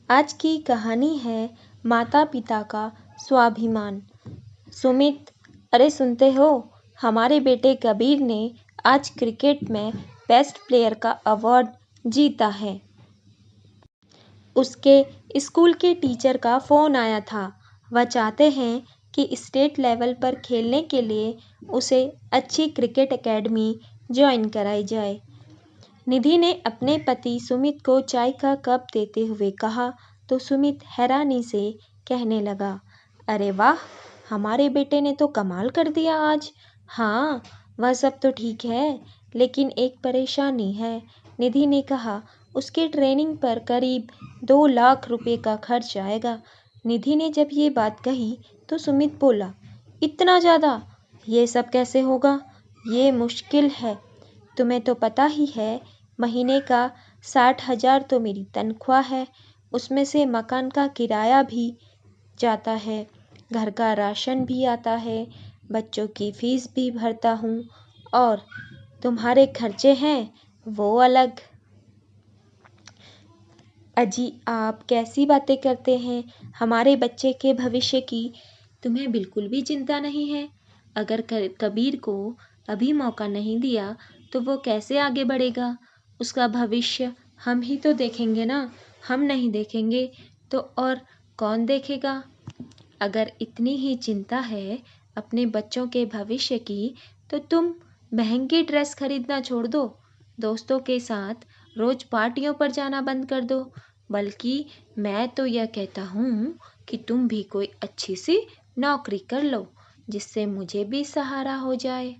आज की कहानी है माता पिता का स्वाभिमान। सुमित, अरे सुनते हो, हमारे बेटे कबीर ने आज क्रिकेट में बेस्ट प्लेयर का अवार्ड जीता है। उसके स्कूल के टीचर का फ़ोन आया था। वह चाहते हैं कि स्टेट लेवल पर खेलने के लिए उसे अच्छी क्रिकेट एकेडमी ज्वाइन कराई जाए। निधि ने अपने पति सुमित को चाय का कप देते हुए कहा तो सुमित हैरानी से कहने लगा, अरे वाह, हमारे बेटे ने तो कमाल कर दिया आज। हाँ, वह सब तो ठीक है, लेकिन एक परेशानी है। निधि ने कहा, उसके ट्रेनिंग पर करीब 2 लाख रुपए का खर्च आएगा। निधि ने जब ये बात कही तो सुमित बोला, इतना ज़्यादा? ये सब कैसे होगा? ये मुश्किल है। तुम्हें तो पता ही है, महीने का 60,000 तो मेरी तनख्वाह है। उसमें से मकान का किराया भी जाता है, घर का राशन भी आता है, बच्चों की फीस भी भरता हूँ, और तुम्हारे खर्चे हैं वो अलग। अजी, आप कैसी बातें करते हैं? हमारे बच्चे के भविष्य की तुम्हें बिल्कुल भी चिंता नहीं है। अगर कबीर को अभी मौका नहीं दिया तो वो कैसे आगे बढ़ेगा? उसका भविष्य हम ही तो देखेंगे ना। हम नहीं देखेंगे तो और कौन देखेगा? अगर इतनी ही चिंता है अपने बच्चों के भविष्य की तो तुम महंगी ड्रेस खरीदना छोड़ दो, दोस्तों के साथ रोज पार्टियों पर जाना बंद कर दो। बल्कि मैं तो यह कहता हूँ कि तुम भी कोई अच्छी सी नौकरी कर लो जिससे मुझे भी सहारा हो जाए।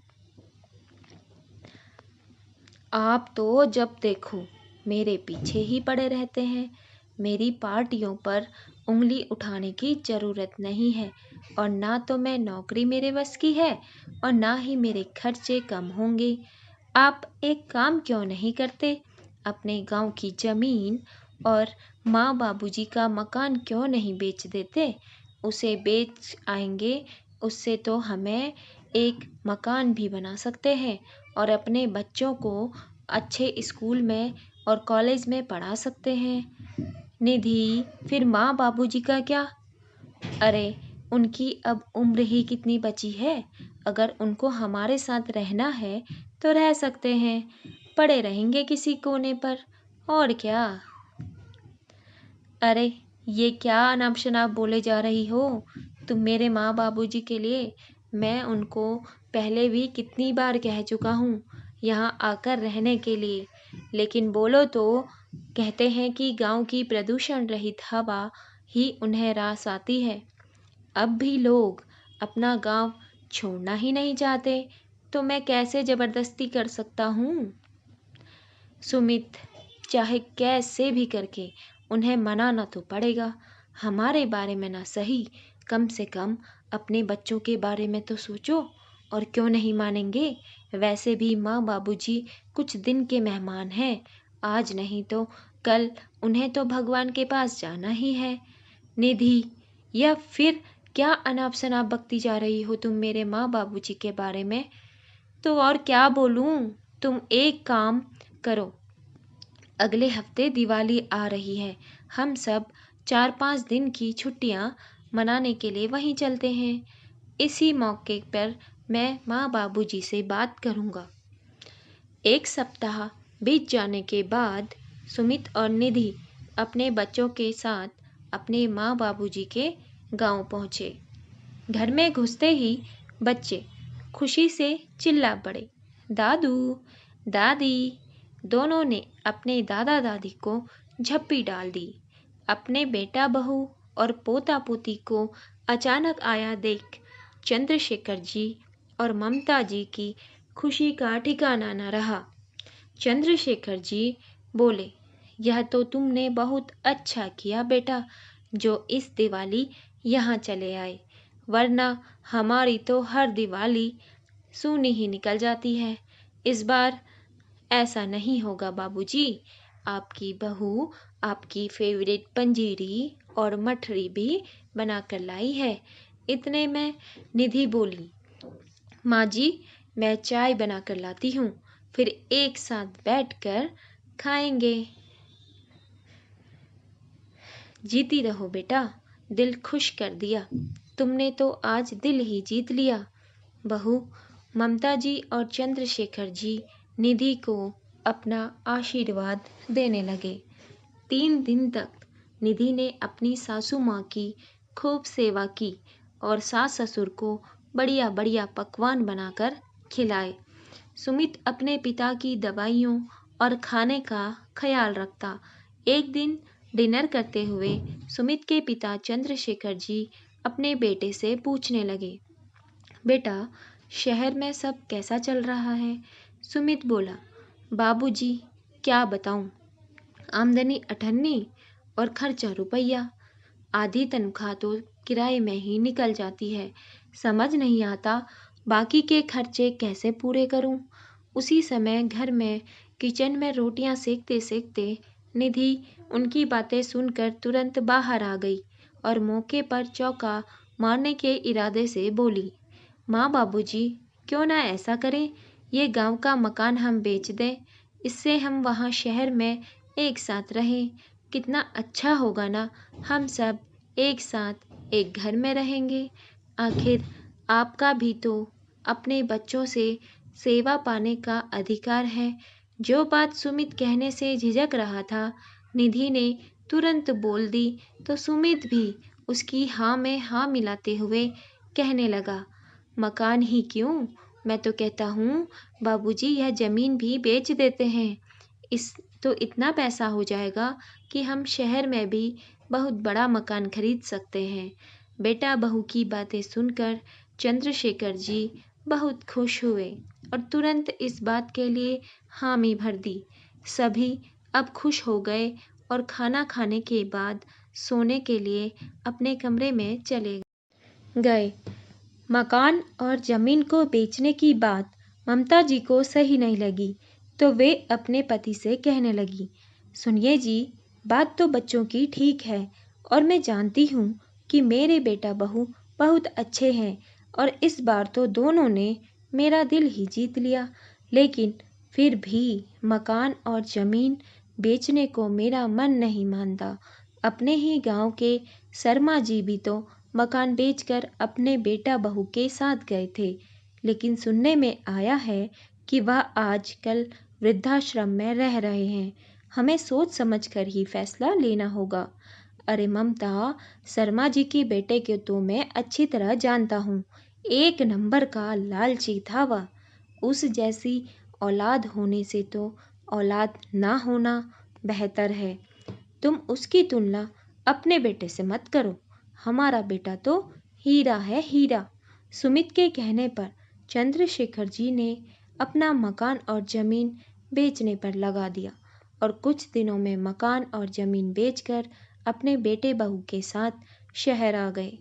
आप तो जब देखो मेरे पीछे ही पड़े रहते हैं। मेरी पार्टियों पर उंगली उठाने की ज़रूरत नहीं है, और ना तो मैं नौकरी मेरे बस की है और ना ही मेरे खर्चे कम होंगे। आप एक काम क्यों नहीं करते? अपने गांव की ज़मीन और माँ बाबूजी का मकान क्यों नहीं बेच देते? उसे बेच आएंगे, उससे तो हमें एक मकान भी बना सकते हैं और अपने बच्चों को अच्छे स्कूल में और कॉलेज में पढ़ा सकते हैं। निधि, फिर माँ बाबूजी का क्या? अरे, उनकी अब उम्र ही कितनी बची है। अगर उनको हमारे साथ रहना है तो रह सकते हैं, पड़े रहेंगे किसी कोने पर, और क्या। अरे, ये क्या अनाप शनाप बोले जा रही हो तुम मेरे माँ बाबूजी के लिए? मैं उनको पहले भी कितनी बार कह चुका हूँ यहाँ आकर रहने के लिए, लेकिन बोलो तो कहते हैं कि गांव की प्रदूषण रहित हवा ही उन्हें रास आती है। अब भी लोग अपना गांव छोड़ना ही नहीं चाहते, तो मैं कैसे ज़बरदस्ती कर सकता हूँ? सुमित, चाहे कैसे भी करके उन्हें मनाना तो पड़ेगा। हमारे बारे में ना सही, कम से कम अपने बच्चों के बारे में तो सोचो। और क्यों नहीं मानेंगे? वैसे भी माँ बाबूजी कुछ दिन के मेहमान हैं, आज नहीं तो कल उन्हें तो भगवान के पास जाना ही है। निधि, या फिर क्या अनाप शनाप बकती जा रही हो तुम मेरे माँ बाबूजी के बारे में? तो और क्या बोलूँ? तुम एक काम करो, अगले हफ्ते दिवाली आ रही है, हम सब 4-5 दिन की छुट्टियां मनाने के लिए वहीं चलते हैं। इसी मौके पर मैं माँ बाबूजी से बात करूँगा। 1 सप्ताह बीत जाने के बाद सुमित और निधि अपने बच्चों के साथ अपने माँ बाबूजी के गांव पहुँचे। घर में घुसते ही बच्चे खुशी से चिल्ला पड़े, दादू, दादी। दोनों ने अपने दादा दादी को झप्पी डाल दी। अपने बेटा बहू और पोता पोती को अचानक आया देख चंद्रशेखर जी और ममता जी की खुशी का ठिकाना न रहा। चंद्रशेखर जी बोले, यह तो तुमने बहुत अच्छा किया बेटा, जो इस दिवाली यहाँ चले आए, वरना हमारी तो हर दिवाली सूनी ही निकल जाती है। इस बार ऐसा नहीं होगा बाबूजी। आपकी बहू आपकी फेवरेट पंजीरी और मठरी भी बना कर लाई है। इतने में निधि बोली, माँ जी, मैं चाय बना कर लाती हूँ, फिर एक साथ बैठकर खाएंगे। जीती रहो बेटा, दिल खुश कर दिया। तुमने तो आज दिल ही जीत लिया। बहू ममता जी और चंद्रशेखर जी निधि को अपना आशीर्वाद देने लगे। 3 दिन तक निधि ने अपनी सासू माँ की खूब सेवा की और सास ससुर को बढ़िया बढ़िया पकवान बनाकर खिलाए। सुमित अपने पिता की दवाइयों और खाने का ख्याल रखता। एक दिन डिनर करते हुए सुमित के पिता चंद्रशेखर जी अपने बेटे से पूछने लगे, बेटा शहर में सब कैसा चल रहा है? सुमित बोला, बाबूजी क्या बताऊं, आमदनी अठन्नी और खर्चा रुपया। आधी तनख्वाह तो किराए में ही निकल जाती है। समझ नहीं आता बाकी के खर्चे कैसे पूरे करूं। उसी समय घर में किचन में रोटियां सेकते सेकते निधि उनकी बातें सुनकर तुरंत बाहर आ गई और मौके पर चौका मारने के इरादे से बोली, माँ बाबूजी क्यों ना ऐसा करें, ये गांव का मकान हम बेच दें, इससे हम वहाँ शहर में एक साथ रहें। कितना अच्छा होगा ना, हम सब एक साथ एक घर में रहेंगे। आखिर आपका भी तो अपने बच्चों से सेवा पाने का अधिकार है। जो बात सुमित कहने से झिझक रहा था, निधि ने तुरंत बोल दी तो सुमित भी उसकी हाँ में हाँ मिलाते हुए कहने लगा, मकान ही क्यों, मैं तो कहता हूँ बाबूजी यह जमीन भी बेच देते हैं। इस तो इतना पैसा हो जाएगा कि हम शहर में भी बहुत बड़ा मकान खरीद सकते हैं। बेटा बहू की बातें सुनकर चंद्रशेखर जी बहुत खुश हुए और तुरंत इस बात के लिए हामी भर दी। सभी अब खुश हो गए और खाना खाने के बाद सोने के लिए अपने कमरे में चले गए। मकान और जमीन को बेचने की बात ममता जी को सही नहीं लगी तो वे अपने पति से कहने लगी, सुनिए जी, बात तो बच्चों की ठीक है और मैं जानती हूँ कि मेरे बेटा बहू बहुत अच्छे हैं और इस बार तो दोनों ने मेरा दिल ही जीत लिया, लेकिन फिर भी मकान और जमीन बेचने को मेरा मन नहीं मानता। अपने ही गांव के शर्मा जी भी तो मकान बेचकर अपने बेटा बहू के साथ गए थे, लेकिन सुनने में आया है कि वह आजकल वृद्धाश्रम में रह रहे हैं। हमें सोच समझकर ही फैसला लेना होगा। अरे ममता, शर्मा जी के बेटे को तो मैं अच्छी तरह जानता हूँ। एक नंबर का लालची था वह। उस जैसी औलाद होने से तो औलाद ना होना बेहतर है। तुम उसकी तुलना अपने बेटे से मत करो। हमारा बेटा तो हीरा है, हीरा। सुमित के कहने पर चंद्रशेखर जी ने अपना मकान और जमीन बेचने पर लगा दिया और कुछ दिनों में मकान और जमीन बेचकर अपने बेटे बहू के साथ शहर आ गए।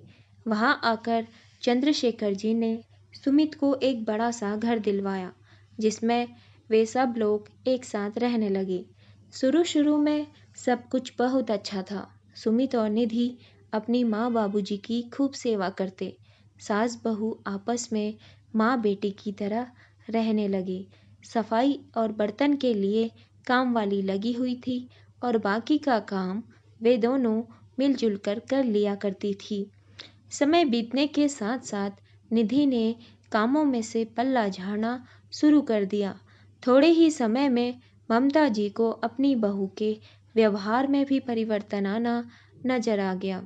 वहां आकर चंद्रशेखर जी ने सुमित को एक बड़ा सा घर दिलवाया जिसमें वे सब लोग एक साथ रहने लगे। शुरू शुरू में सब कुछ बहुत अच्छा था। सुमित और निधि अपनी माँ बाबूजी की खूब सेवा करते। सास बहू आपस में माँ बेटी की तरह रहने लगे। सफाई और बर्तन के लिए काम वाली लगी हुई थी और बाकी का काम वे दोनों मिलजुल कर लिया करती थी। समय बीतने के साथ साथ निधि ने कामों में से पल्ला झाड़ना शुरू कर दिया। थोड़े ही समय में ममता जी को अपनी बहू के व्यवहार में भी परिवर्तन आना नजर आ गया।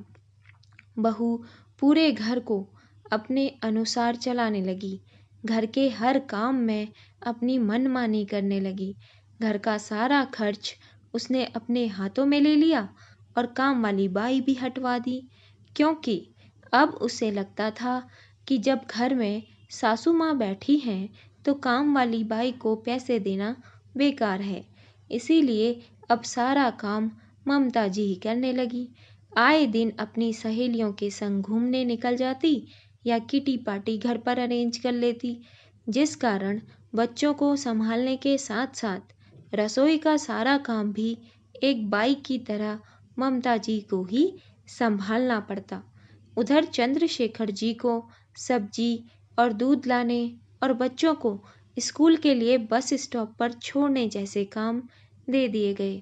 बहू पूरे घर को अपने अनुसार चलाने लगी। घर के हर काम में अपनी मनमानी करने लगी। घर का सारा खर्च उसने अपने हाथों में ले लिया और काम वाली बाई भी हटवा दी, क्योंकि अब उसे लगता था कि जब घर में सासू माँ बैठी हैं तो काम वाली बाई को पैसे देना बेकार है। इसीलिए अब सारा काम ममता जी ही करने लगी। आए दिन अपनी सहेलियों के संग घूमने निकल जाती या किटी पार्टी घर पर अरेंज कर लेती, जिस कारण बच्चों को संभालने के साथ साथ रसोई का सारा काम भी एक बाई की तरह ममता जी को ही संभालना पड़ता। उधर चंद्रशेखर जी को सब्जी और दूध लाने और बच्चों को स्कूल के लिए बस स्टॉप पर छोड़ने जैसे काम दे दिए गए।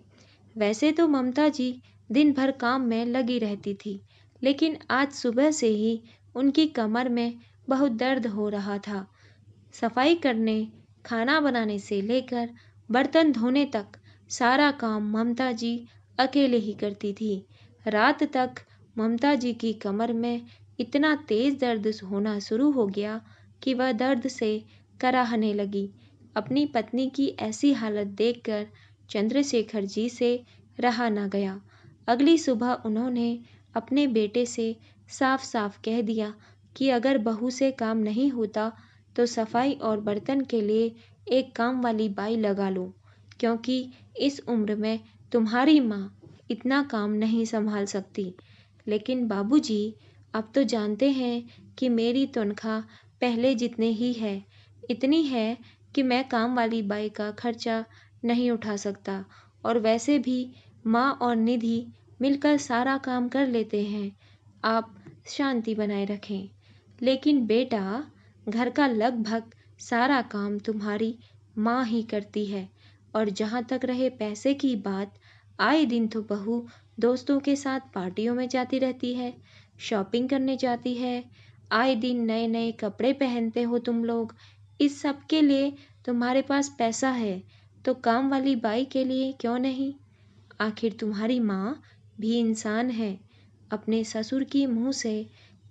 वैसे तो ममता जी दिन भर काम में लगी रहती थी, लेकिन आज सुबह से ही उनकी कमर में बहुत दर्द हो रहा था। सफाई करने, खाना बनाने से लेकर बर्तन धोने तक सारा काम ममता जी अकेले ही करती थी। रात तक ममता जी की कमर में इतना तेज दर्द होना शुरू हो गया कि वह दर्द से कराहने लगी। अपनी पत्नी की ऐसी हालत देखकर चंद्रशेखर जी से रहा न गया। अगली सुबह उन्होंने अपने बेटे से साफ साफ कह दिया कि अगर बहू से काम नहीं होता तो सफाई और बर्तन के लिए एक काम वाली बाई लगा लो, क्योंकि इस उम्र में तुम्हारी माँ इतना काम नहीं संभाल सकती। लेकिन बाबूजी, अब तो जानते हैं कि मेरी तनख्वाह पहले जितने ही है, इतनी है कि मैं काम वाली बाई का खर्चा नहीं उठा सकता, और वैसे भी माँ और निधि मिलकर सारा काम कर लेते हैं। आप शांति बनाए रखें। लेकिन बेटा, घर का लगभग सारा काम तुम्हारी माँ ही करती है, और जहाँ तक रहे पैसे की बात, आए दिन तो बहू दोस्तों के साथ पार्टियों में जाती रहती है, शॉपिंग करने जाती है, आए दिन नए नए कपड़े पहनते हो तुम लोग। इस सब के लिए तुम्हारे पास पैसा है, तो काम वाली बाई के लिए क्यों नहीं? आखिर तुम्हारी माँ भी इंसान है। अपने ससुर की मुंह से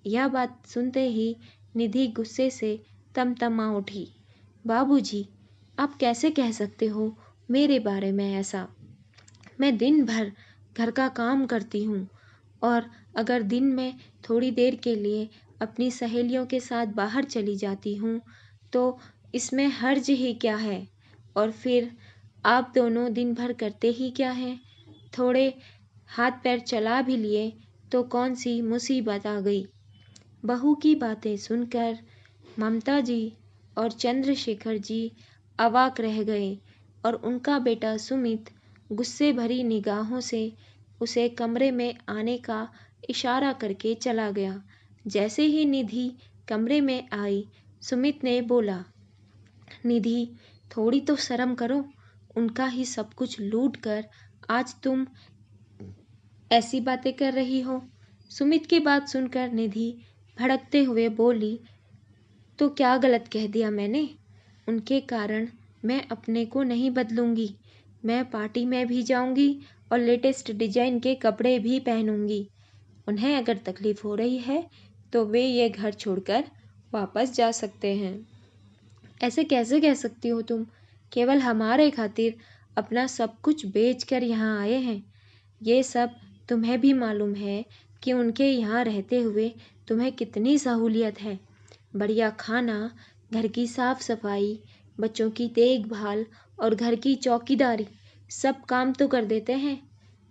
यह बात सुनते ही निधि गुस्से से तमतमा उठी। बाबूजी, आप कैसे कह सकते हो मेरे बारे में ऐसा? मैं दिन भर घर का काम करती हूँ, और अगर दिन में थोड़ी देर के लिए अपनी सहेलियों के साथ बाहर चली जाती हूँ तो इसमें हर्ज ही क्या है? और फिर आप दोनों दिन भर करते ही क्या हैं? थोड़े हाथ पैर चला भी लिए तो कौन सी मुसीबत आ गई? बहू की बातें सुनकर ममता जी और चंद्रशेखर जी अवाक रह गए, और उनका बेटा सुमित गुस्से भरी निगाहों से उसे कमरे में आने का इशारा करके चला गया। जैसे ही निधि कमरे में आई, सुमित ने बोला, निधि, थोड़ी तो शर्म करो। उनका ही सब कुछ लूट कर आज तुम ऐसी बातें कर रही हो। सुमित की बात सुनकर निधि भड़कते हुए बोली, तो क्या गलत कह दिया मैंने? उनके कारण मैं अपने को नहीं बदलूंगी। मैं पार्टी में भी जाऊंगी और लेटेस्ट डिजाइन के कपड़े भी पहनूंगी। उन्हें अगर तकलीफ हो रही है तो वे ये घर छोड़कर वापस जा सकते हैं। ऐसे कैसे कह सकती हो तुम? केवल हमारे खातिर अपना सब कुछ बेच कर यहाँ आए हैं। ये सब तुम्हें भी मालूम है कि उनके यहाँ रहते हुए तुम्हें कितनी सहूलियत है। बढ़िया खाना, घर की साफ सफाई, बच्चों की देखभाल और घर की चौकीदारी, सब काम तो कर देते हैं।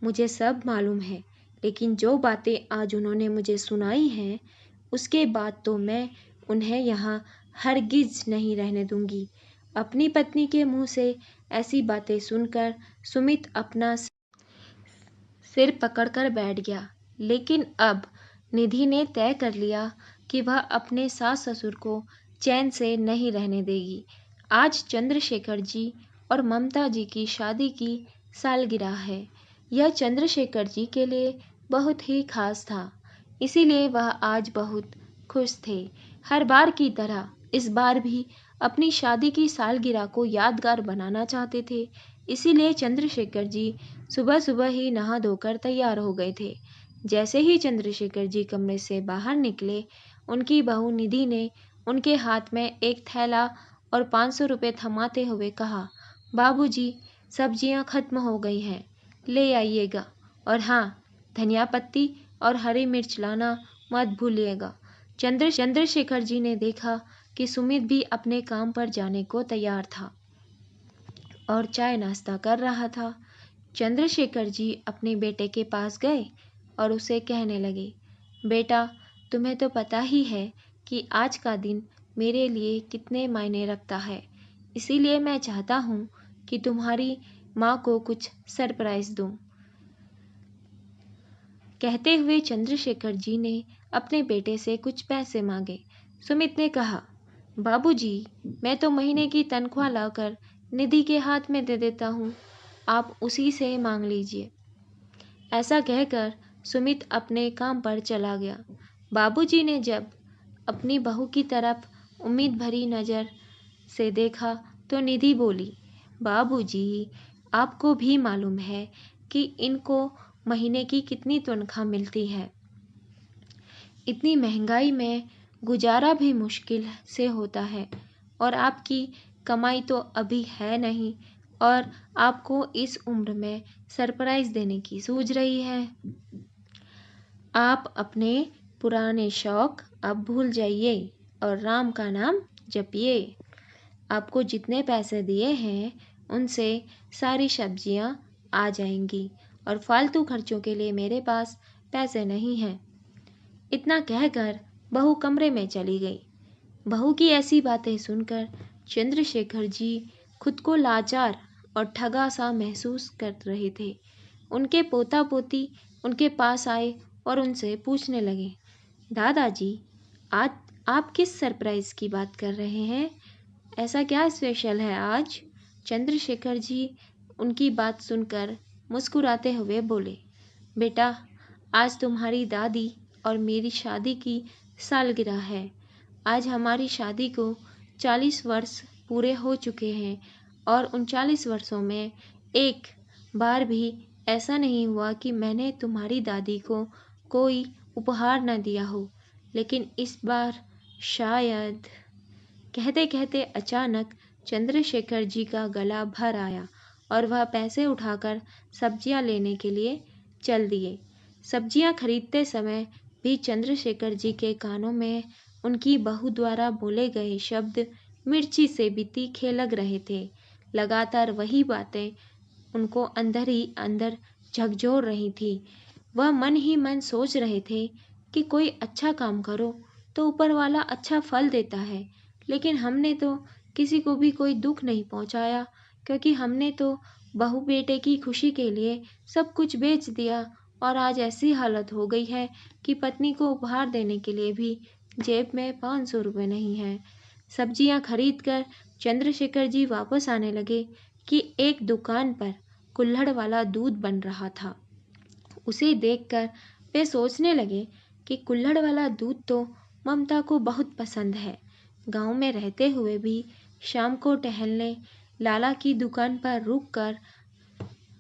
मुझे सब मालूम है, लेकिन जो बातें आज उन्होंने मुझे सुनाई हैं, उसके बाद तो मैं उन्हें यहाँ हरगिज नहीं रहने दूंगी। अपनी पत्नी के मुंह से ऐसी बातें सुनकर सुमित अपना सिर पकड़कर बैठ गया। लेकिन अब निधि ने तय कर लिया कि वह अपने सास ससुर को चैन से नहीं रहने देगी। आज चंद्रशेखर जी और ममता जी की शादी की सालगिरह है। यह चंद्रशेखर जी के लिए बहुत ही खास था, इसीलिए वह आज बहुत खुश थे। हर बार की तरह इस बार भी अपनी शादी की सालगिरह को यादगार बनाना चाहते थे। इसीलिए चंद्रशेखर जी सुबह सुबह ही नहा धोकर तैयार हो गए थे। जैसे ही चंद्रशेखर जी कमरे से बाहर निकले, उनकी बहू निधि ने उनके हाथ में एक थैला और 500 रुपये थमाते हुए कहा, बाबूजी, सब्जियां खत्म हो गई हैं, ले आइएगा। और हाँ, धनिया पत्ती और हरी मिर्च लाना मत भूलिएगा। चंद्रशेखर जी ने देखा कि सुमित भी अपने काम पर जाने को तैयार था और चाय नाश्ता कर रहा था। चंद्रशेखर जी अपने बेटे के पास गए और उसे कहने लगे, बेटा, तुम्हें तो पता ही है कि आज का दिन मेरे लिए कितने मायने रखता है। इसीलिए मैं चाहता हूँ कि तुम्हारी माँ को कुछ सरप्राइज दूँ। कहते हुए चंद्रशेखर जी ने अपने बेटे से कुछ पैसे मांगे। सुमित ने कहा, बाबूजी, मैं तो महीने की तनख्वाह लाकर निधि के हाथ में दे देता हूँ, आप उसी से मांग लीजिए। ऐसा कहकर सुमित अपने काम पर चला गया। बाबूजी ने जब अपनी बहू की तरफ उम्मीद भरी नज़र से देखा तो निधि बोली, बाबूजी, आपको भी मालूम है कि इनको महीने की कितनी तनख्वाह मिलती है। इतनी महंगाई में गुजारा भी मुश्किल से होता है और आपकी कमाई तो अभी है नहीं और आपको इस उम्र में सरप्राइज़ देने की सूझ रही है। आप अपने पुराने शौक अब भूल जाइए और राम का नाम जपिए। आपको जितने पैसे दिए हैं उनसे सारी सब्जियां आ जाएंगी और फालतू खर्चों के लिए मेरे पास पैसे नहीं हैं। इतना कहकर बहू कमरे में चली गई। बहू की ऐसी बातें सुनकर चंद्रशेखर जी खुद को लाचार और ठगा सा महसूस कर रहे थे। उनके पोता पोती उनके पास आए और उनसे पूछने लगे, दादाजी, आज आप किस सरप्राइज़ की बात कर रहे हैं? ऐसा क्या स्पेशल है आज? चंद्रशेखर जी उनकी बात सुनकर मुस्कुराते हुए बोले, बेटा, आज तुम्हारी दादी और मेरी शादी की सालगिरह है। आज हमारी शादी को 40 वर्ष पूरे हो चुके हैं और उन 40 वर्षों में एक बार भी ऐसा नहीं हुआ कि मैंने तुम्हारी दादी को कोई उपहार न दिया हो। लेकिन इस बार शायद। कहते कहते अचानक चंद्रशेखर जी का गला भर आया और वह पैसे उठाकर सब्जियां लेने के लिए चल दिए। सब्जियां खरीदते समय भी चंद्रशेखर जी के कानों में उनकी बहू द्वारा बोले गए शब्द मिर्ची से भी तीखे लग रहे थे। लगातार वही बातें उनको अंदर ही अंदर झकझोर रही थी। वह मन ही मन सोच रहे थे कि कोई अच्छा काम करो तो ऊपर वाला अच्छा फल देता है, लेकिन हमने तो किसी को भी कोई दुख नहीं पहुंचाया, क्योंकि हमने तो बहू बेटे की खुशी के लिए सब कुछ बेच दिया और आज ऐसी हालत हो गई है कि पत्नी को उपहार देने के लिए भी जेब में 500 रुपये नहीं है। सब्जियां खरीद कर चंद्रशेखर जी वापस आने लगे कि एक दुकान पर कुल्हड़ वाला दूध बन रहा था। उसे देखकर वे सोचने लगे कि कुल्हड़ वाला दूध तो ममता को बहुत पसंद है। गांव में रहते हुए भी शाम को टहलने लाला की दुकान पर रुककर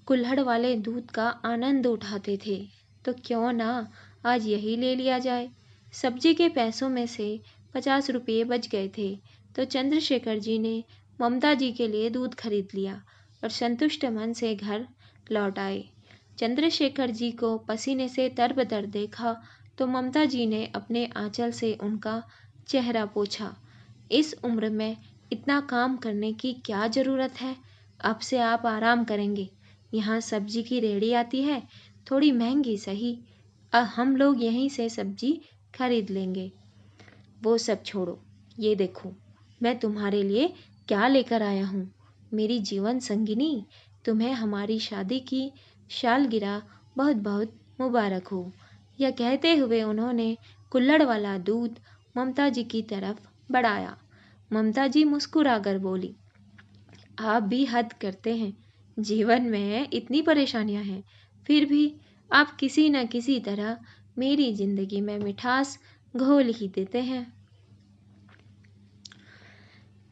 कुल्हड़ वाले दूध का आनंद उठाते थे, तो क्यों ना आज यही ले लिया जाए। सब्जी के पैसों में से 50 रुपये बच गए थे, तो चंद्रशेखर जी ने ममता जी के लिए दूध खरीद लिया और संतुष्ट मन से घर लौट आए। चंद्रशेखर जी को पसीने से तरबतर देखा तो ममता जी ने अपने आंचल से उनका चेहरा पोंछा। इस उम्र में इतना काम करने की क्या ज़रूरत है? अब से आप आराम करेंगे। यहाँ सब्जी की रेहड़ी आती है, थोड़ी महंगी सही, हम लोग यहीं से सब्जी खरीद लेंगे। वो सब छोड़ो, ये देखो मैं तुम्हारे लिए क्या लेकर आया हूँ। मेरी जीवन संगिनी, तुम्हें हमारी शादी की सालगिरह बहुत बहुत मुबारक हो। यह कहते हुए उन्होंने कुल्हड़ वाला दूध ममता जी की तरफ बढ़ाया। ममता जी मुस्कुराकर बोली, आप भी हद करते हैं। जीवन में इतनी परेशानियां हैं, फिर भी आप किसी न किसी तरह मेरी जिंदगी में मिठास घोल ही देते हैं।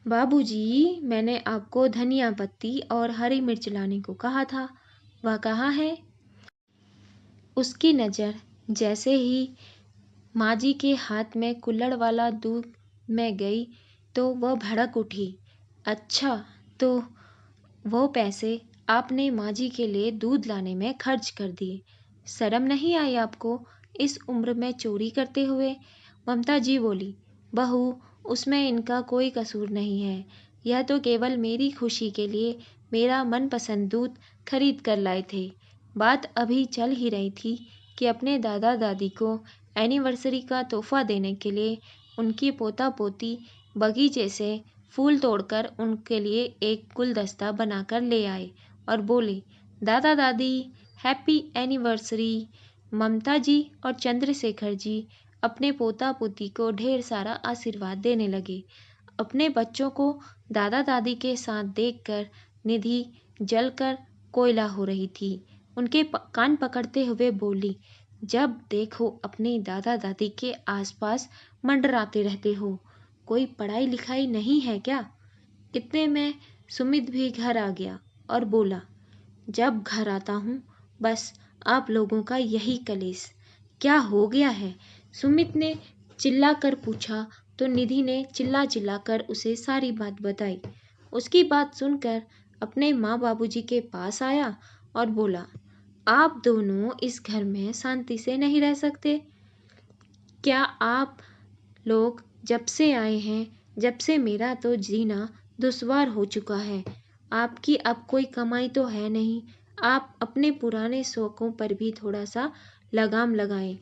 बाबूजी, मैंने आपको धनिया पत्ती और हरी मिर्च लाने को कहा था, वह कहाँ है? उसकी नज़र जैसे ही माँ जी के हाथ में कुल्हड़ वाला दूध में गई तो वह भड़क उठी। अच्छा, तो वो पैसे आपने माँ जी के लिए दूध लाने में खर्च कर दिए। शर्म नहीं आई आपको इस उम्र में चोरी करते हुए? ममता जी बोली, बहू, उसमें इनका कोई कसूर नहीं है। यह तो केवल मेरी खुशी के लिए मेरा मनपसंद दूध खरीद कर लाए थे। बात अभी चल ही रही थी कि अपने दादा दादी को एनिवर्सरी का तोहफा देने के लिए उनकी पोता पोती बगीचे से फूल तोड़कर उनके लिए एक गुलदस्ता बनाकर ले आए और बोले, दादा दादी, हैप्पी एनिवर्सरी। ममता जी और चंद्रशेखर जी अपने पोता पोती को ढेर सारा आशीर्वाद देने लगे। अपने बच्चों को दादा दादी के साथ देखकर निधि जलकर कोयला हो रही थी। उनके कान पकड़ते हुए बोली, जब देखो अपने दादा दादी के आसपास मंडराते रहते हो, कोई पढ़ाई लिखाई नहीं है क्या? इतने में सुमित भी घर आ गया और बोला, जब घर आता हूँ बस आप लोगों का यही कलेश। क्या हो गया है? सुमित ने चिल्लाकर पूछा तो निधि ने चिल्ला चिल्लाकर उसे सारी बात बताई। उसकी बात सुनकर अपने माँ बाबूजी के पास आया और बोला, आप दोनों इस घर में शांति से नहीं रह सकते क्या? आप लोग जब से आए हैं, जब से मेरा तो जीना दुश्वार हो चुका है। आपकी अब कोई कमाई तो है नहीं, आप अपने पुराने शौकों पर भी थोड़ा सा लगाम लगाएं।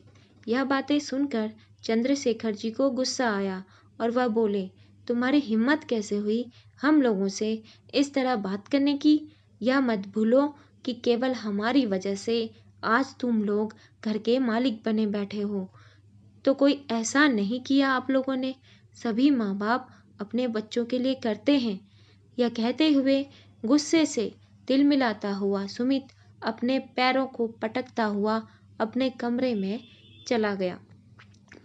यह बातें सुनकर चंद्रशेखर जी को गुस्सा आया और वह बोले, तुम्हारी हिम्मत कैसे हुई हम लोगों से इस तरह बात करने की? यह मत भूलो कि केवल हमारी वजह से आज तुम लोग घर के मालिक बने बैठे हो। तो कोई ऐसा नहीं किया आप लोगों ने, सभी माँ बाप अपने बच्चों के लिए करते हैं। यह कहते हुए गुस्से से तिलमिलाता हुआ सुमित अपने पैरों को पटकता हुआ अपने कमरे में चला गया।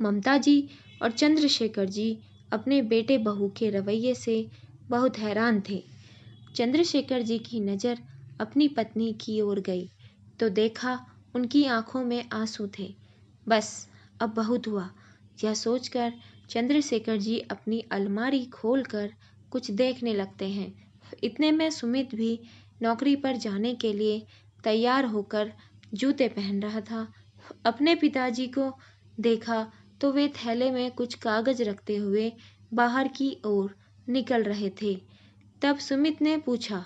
ममता जी और चंद्रशेखर जी अपने बेटे बहू के रवैये से बहुत हैरान थे। चंद्रशेखर जी की नज़र अपनी पत्नी की ओर गई तो देखा उनकी आंखों में आंसू थे। बस अब बहुत हुआ, यह सोचकर चंद्रशेखर जी अपनी अलमारी खोलकर कुछ देखने लगते हैं। इतने में सुमित भी नौकरी पर जाने के लिए तैयार होकर जूते पहन रहा था। अपने पिताजी को देखा तो वे थैले में कुछ कागज रखते हुए बाहर की ओर निकल रहे थे। तब सुमित ने पूछा,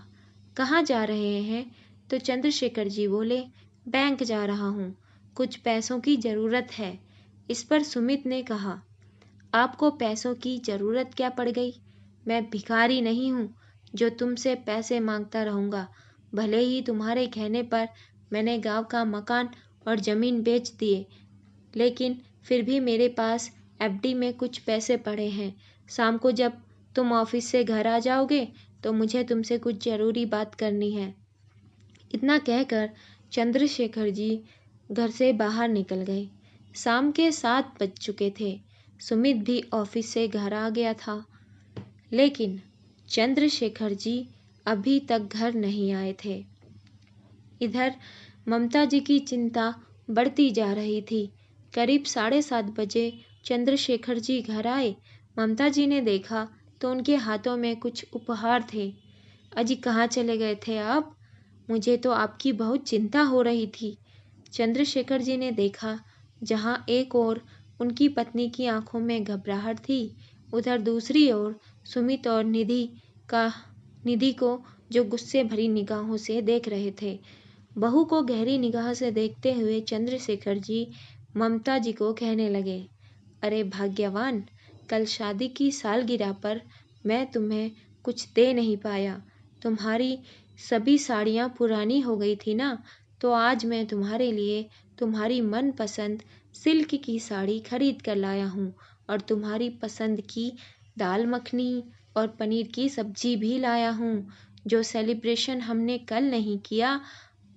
कहाँ जा रहे हैं? तो चंद्रशेखर जी बोले, बैंक जा रहा हूँ, कुछ पैसों की ज़रूरत है। इस पर सुमित ने कहा, आपको पैसों की ज़रूरत क्या पड़ गई? मैं भिखारी नहीं हूँ जो तुमसे पैसे मांगता रहूँगा। भले ही तुम्हारे कहने पर मैंने गांव का मकान और ज़मीन बेच दिए, लेकिन फिर भी मेरे पास एफडी में कुछ पैसे पड़े हैं। शाम को जब तुम ऑफिस से घर आ जाओगे तो मुझे तुमसे कुछ ज़रूरी बात करनी है। इतना कहकर चंद्रशेखर जी घर से बाहर निकल गए। शाम के 7 बज चुके थे। सुमित भी ऑफिस से घर आ गया था, लेकिन चंद्रशेखर जी अभी तक घर नहीं आए थे। इधर ममता जी की चिंता बढ़ती जा रही थी। करीब 7:30 बजे चंद्रशेखर जी घर आए। ममता जी ने देखा तो उनके हाथों में कुछ उपहार थे। अजी कहाँ चले गए थे आप? मुझे तो आपकी बहुत चिंता हो रही थी। चंद्रशेखर जी ने देखा, जहाँ एक ओर उनकी पत्नी की आंखों में घबराहट थी, उधर दूसरी ओर सुमित और निधि को जो गुस्से भरी निगाहों से देख रहे थे। बहू को गहरी निगाह से देखते हुए चंद्रशेखर जी ममता जी को कहने लगे, अरे भाग्यवान, कल शादी की सालगिरह पर मैं तुम्हें कुछ दे नहीं पाया। तुम्हारी सभी साड़ियाँ पुरानी हो गई थी ना, तो आज मैं तुम्हारे लिए तुम्हारी मनपसंद सिल्क की साड़ी खरीद कर लाया हूँ और तुम्हारी पसंद की दाल मखनी और पनीर की सब्जी भी लाया हूँ। जो सेलिब्रेशन हमने कल नहीं किया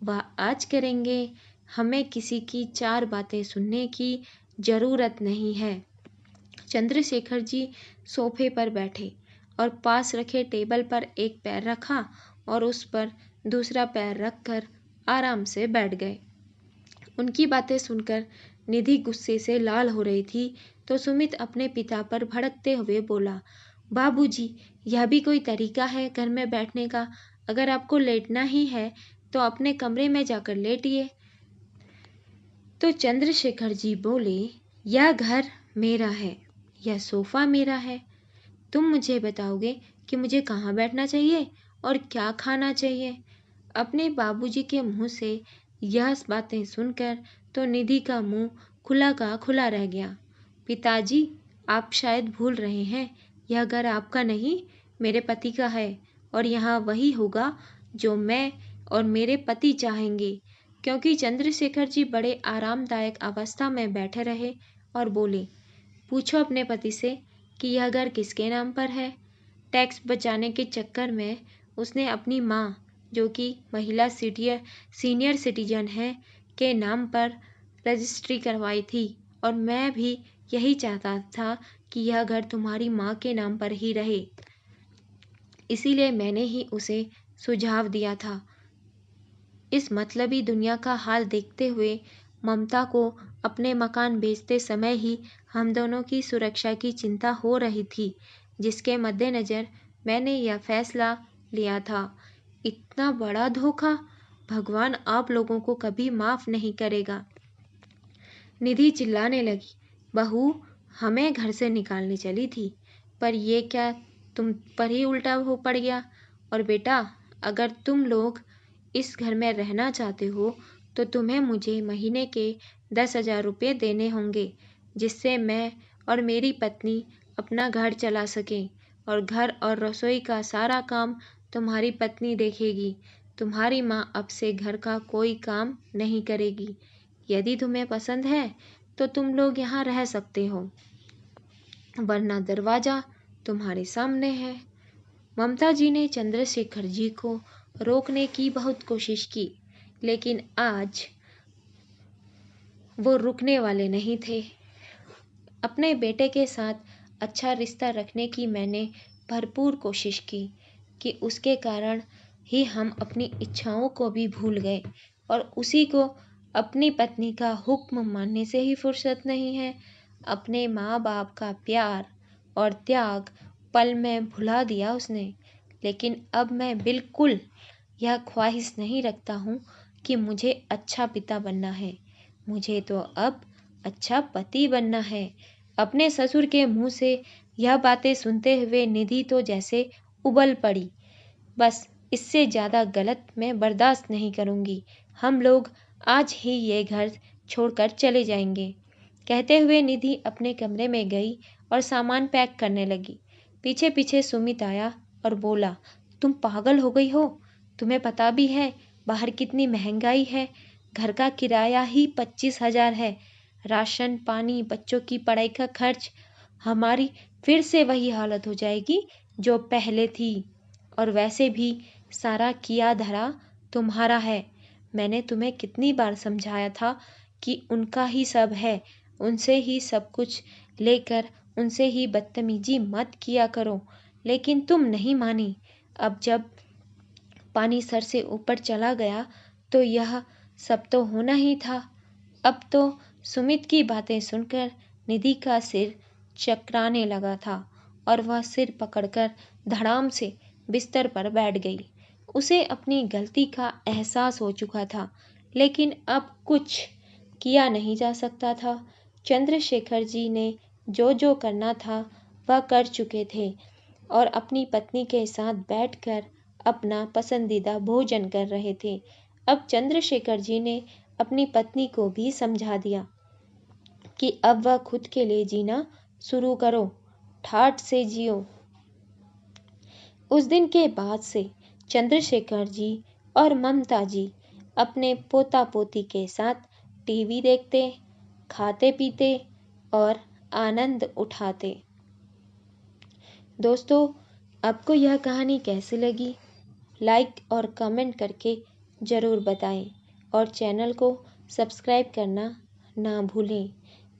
वह आज करेंगे। हमें किसी की 4 बातें सुनने की ज़रूरत नहीं है। चंद्रशेखर जी सोफे पर बैठे और पास रखे टेबल पर एक पैर रखा और उस पर दूसरा पैर रखकर आराम से बैठ गए। उनकी बातें सुनकर निधि गुस्से से लाल हो रही थी तो सुमित अपने पिता पर भड़कते हुए बोला, बाबूजी, यह भी कोई तरीका है घर में बैठने का? अगर आपको लेटना ही है तो अपने कमरे में जाकर लेटिए। तो चंद्रशेखर जी बोले, यह घर मेरा है, यह सोफ़ा मेरा है। तुम मुझे बताओगे कि मुझे कहाँ बैठना चाहिए और क्या खाना चाहिए? अपने बाबूजी के मुंह से यह बातें सुनकर तो निधि का मुंह खुला का खुला रह गया। पिताजी, आप शायद भूल रहे हैं, यह घर आपका नहीं, मेरे पति का है और यहाँ वही होगा जो मैं और मेरे पति चाहेंगे। क्योंकि चंद्रशेखर जी बड़े आरामदायक अवस्था में बैठे रहे और बोले, पूछो अपने पति से कि यह घर किसके नाम पर है। टैक्स बचाने के चक्कर में उसने अपनी माँ जो कि महिला सीनियर सिटीजन है के नाम पर रजिस्ट्री करवाई थी, और मैं भी यही चाहता था कि यह घर तुम्हारी माँ के नाम पर ही रहे। इसीलिए मैंने ही उसे सुझाव दिया था। इस मतलबी दुनिया का हाल देखते हुए ममता को अपने मकान बेचते समय ही हम दोनों की सुरक्षा की चिंता हो रही थी, जिसके मद्देनज़र मैंने यह फैसला लिया था। इतना बड़ा धोखा भगवान आप लोगों को कभी माफ़ नहीं करेगा। निधि चिल्लाने लगी। बहू, हमें घर से निकालने चली थी, पर ये क्या तुम पर ही उल्टा हो पड़ गया। और बेटा, अगर तुम लोग इस घर में रहना चाहते हो तो तुम्हें मुझे महीने के 10,000 रुपये देने होंगे, जिससे मैं और मेरी पत्नी अपना घर चला सकें, और घर और रसोई का सारा काम तुम्हारी पत्नी देखेगी। तुम्हारी माँ अब से घर का कोई काम नहीं करेगी। यदि तुम्हें पसंद है तो तुम लोग यहाँ रह सकते हो, वरना दरवाज़ा तुम्हारे सामने है। ममता जी ने चंद्रशेखर जी को रोकने की बहुत कोशिश की, लेकिन आज वो रुकने वाले नहीं थे। अपने बेटे के साथ अच्छा रिश्ता रखने की मैंने भरपूर कोशिश की कि उसके कारण ही हम अपनी इच्छाओं को भी भूल गए, और उसी को अपनी पत्नी का हुक्म मानने से ही फुर्सत नहीं है। अपने माँ बाप का प्यार और त्याग पल में भुला दिया उसने। लेकिन अब मैं बिल्कुल यह ख्वाहिश नहीं रखता हूँ कि मुझे अच्छा पिता बनना है। मुझे तो अब अच्छा पति बनना है। अपने ससुर के मुंह से यह बातें सुनते हुए निधि तो जैसे उबल पड़ी। बस इससे ज़्यादा गलत मैं बर्दाश्त नहीं करूँगी। हम लोग आज ही ये घर छोड़कर चले जाएंगे। कहते हुए निधि अपने कमरे में गई और सामान पैक करने लगी। पीछे पीछे सुमित आया और बोला, तुम पागल हो गई हो? तुम्हें पता भी है बाहर कितनी महंगाई है? घर का किराया ही 25,000 है। राशन पानी, बच्चों की पढ़ाई का खर्च, हमारी फिर से वही हालत हो जाएगी जो पहले थी। और वैसे भी सारा किया धरा तुम्हारा है। मैंने तुम्हें कितनी बार समझाया था कि उनका ही सब है, उनसे ही सब कुछ लेकर उनसे ही बदतमीजी मत किया करो, लेकिन तुम नहीं मानी। अब जब पानी सर से ऊपर चला गया तो यह सब तो होना ही था। अब तो सुमित की बातें सुनकर निधि का सिर चकराने लगा था, और वह सिर पकड़कर धड़ाम से बिस्तर पर बैठ गई। उसे अपनी गलती का एहसास हो चुका था, लेकिन अब कुछ किया नहीं जा सकता था। चंद्रशेखर जी ने जो जो करना था वह कर चुके थे, और अपनी पत्नी के साथ बैठकर अपना पसंदीदा भोजन कर रहे थे। अब चंद्रशेखर जी ने अपनी पत्नी को भी समझा दिया कि अब वह खुद के लिए जीना शुरू करो, ठाठ से जियो। उस दिन के बाद से चंद्रशेखर जी और ममता जी अपने पोता पोती के साथ टीवी देखते, खाते पीते और आनंद उठाते। दोस्तों, आपको यह कहानी कैसी लगी? लाइक और कमेंट करके ज़रूर बताएं, और चैनल को सब्सक्राइब करना ना भूलें।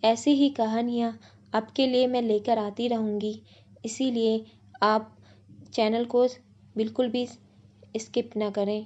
ऐसी ही कहानियाँ आपके लिए मैं लेकर आती रहूँगी, इसीलिए आप चैनल को बिल्कुल भी स्किप ना करें।